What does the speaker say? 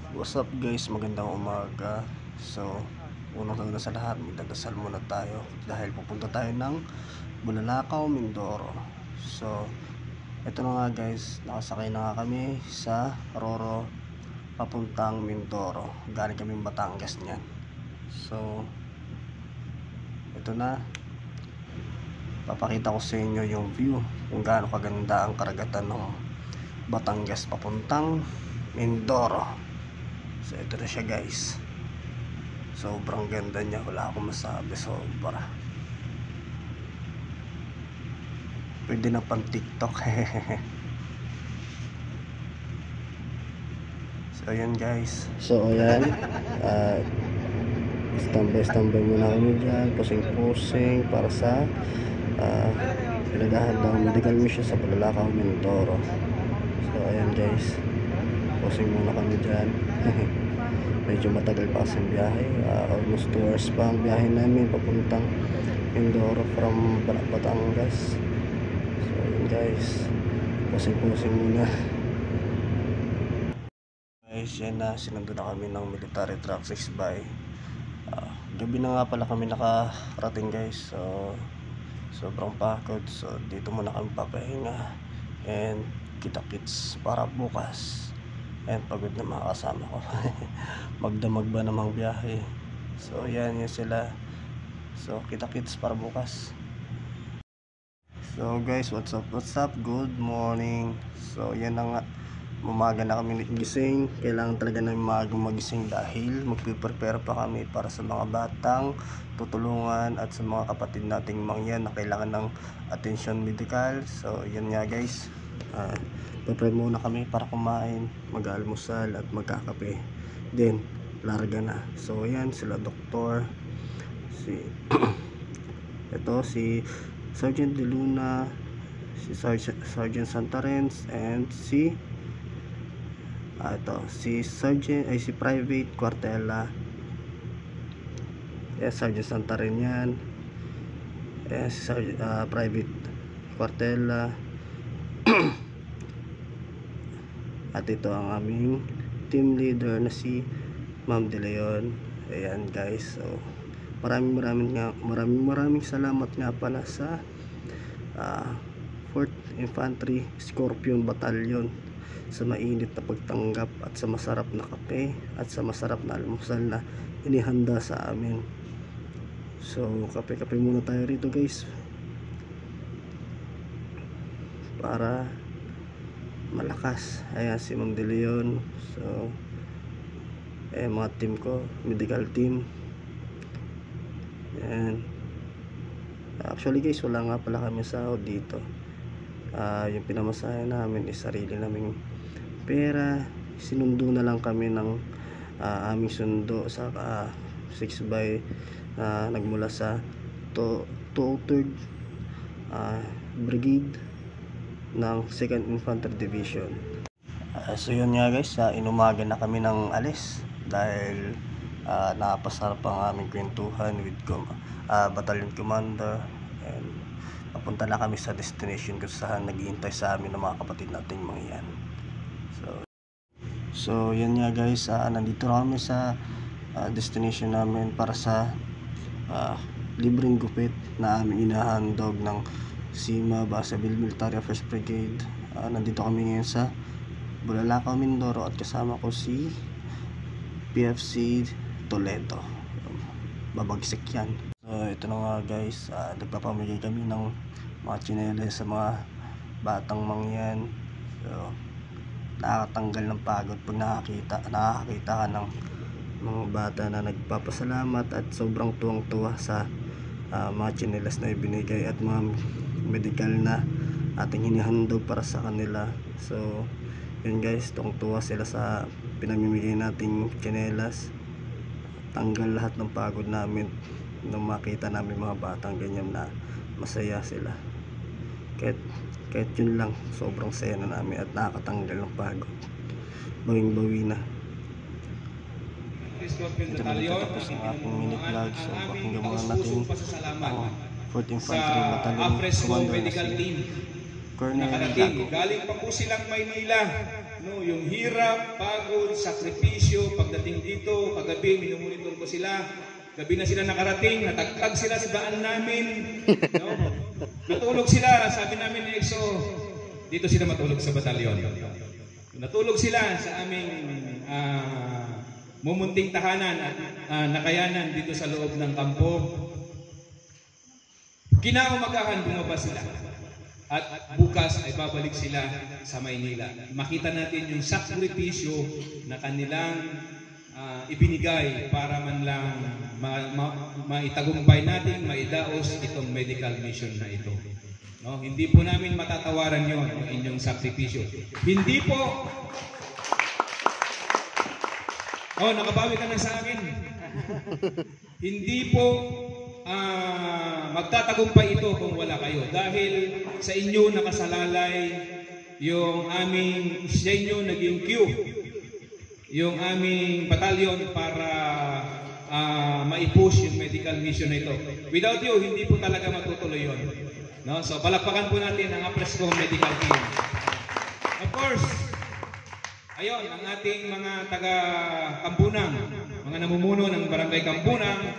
What's up guys, magandang umaga. So, unang sa lahat, magdadasal muna tayo dahil pupunta tayo ng Bulalakaw, Mindoro. So, ito na nga guys, nakasakay na nga kami sa Roro papuntang Mindoro. Galing kaming Batangas niyan. So, ito na. Papakita ko sa inyo yung view kung gaano kaganda ang karagatan ng Batangas papuntang Mindoro. So ito na siya guys, sobrang ganda niya, wala akong masabi, sobra. Pwede na pang TikTok. So ayan guys, so ayan, standby muna kami dyan, pusing para sa pinagahan ng medical mission sa Bulalakaw, Mindoro. So ayan guys, pusing muna kami dyan. Medyo matagal pa kasing biyahe, almost 2 hours pa ang biyahe namin papuntang Mindoro from Batangas. So yun guys, pusing muna guys. Yan na, sinundo na kami ng military truck 6x. Gabi na nga pala kami nakarating guys, so sobrang pagod. So dito muna kami papahinga and kita-kits para bukas. Ayan, pagod na mga kasama ko. Magdamag ba namang biyahe. So yan sila. So kita-kits para bukas. So guys, what's up, good morning. So yan na nga, umaga na kami gising. Kailangan talaga namin magising dahil magpiprepare pa kami para sa mga batang tutulungan at sa mga kapatid nating mangyan na kailangan ng attention medical. So yan nga guys, prepare muna kami para kumain, mag-almusal at magkakape, then larga na. So ayan sila doktor, si Sergeant De Luna, si Sergeant Santarens, and si Private Cuartela. Sergeant Santarens yan, si Private Cuartela. At ito ang aming team leader na si Ma'am De Leon. Ayan guys, so maraming salamat nga pala sa 4th Infantry Scorpion Battalion sa mainit na pagtanggap at sa masarap na kape at sa masarap na almusal na inihanda sa amin. So kape muna tayo rito guys para malakas. Ayan si Ma'am De Leon. So mga team ko, medical team. Ayan. Actually guys, wala nga pala kami sahod dito. Yung pinamasahe namin is sarili naming pera. Sinundo na lang kami ng aming sundo sa 6x nagmula sa 203rd Brigade ng 2nd Infantry Division. So yun nga guys, inumaga na kami ng alis dahil napasarap ang aming kwentuhan with Battalion Commander, and papunta na kami sa destination kung saan naghihintay sa amin ng mga kapatid nating mangyan. So yun nga guys, nandito na kami sa destination namin para sa libreng gupit na aming inahandog ng SEMA Basaville Military Affairs Brigade. Nandito kami ngayon sa Bulalakaw, Mindoro at kasama ko si PFC Toledo. Babagsik yan. So ito na nga guys, nagpapamigay kami ng mga tsinelas sa mga batang mangyan. So nakakatanggal ng pagod pag nakakita ka ng mga bata na nagpapasalamat at sobrang tuwang-tuwa sa mga tsinelas na ibinigay at mga medical na ating hinihandog para sa kanila. So yun guys, tuwang-tuwa sila sa pinamimigay nating tsinelas. Tanggal lahat ng pagod namin nung makita namin mga batang ganyan na masaya sila. Kahit yun lang, sobrang saya na namin at nakakatanggal ng pagod. Bawing-bawi na. Ito na tapos ang aking mini vlog. So pakinggan muna natin ang 4th Infantry Battalion Commander na si Colonel Dago. Galing pa po silang Maynila, no, yung hirap, pagod, sakripisyo pagdating dito, kagabi, minumonitor ko sila. Gabi na sila nakarating, natagtag sila sa daan namin. No? Natulog sila, sabi namin ni EXO, dito sila matulog sa batalyon. Natulog sila sa aming mumunting tahanan at nakayanan dito sa loob ng kampo. Kinaumagahan, bumaba sila. At bukas ay babalik sila sa Maynila. Makita natin yung sakripisyo na kanilang ibinigay para man lang maitagumpay natin, maidaos itong medical mission na ito. No? Hindi po namin matatawaran yon, yung inyong sakripisyo. Hindi po. Oh, nakabawi ka na sa akin. Hindi po magtatagumpay ito kung wala kayo. Dahil sa inyo nakasalalay yung aming, sa inyo naging queue, yung aming batalyon para maipush yung medical mission na ito. Without you, hindi po talaga matutuloy yun. No? So, palakpakan po natin ang Apresco Medical Team. Of course, ayun, ang ating mga taga-Kampunang, mga namumuno ng Barangay Kampunang,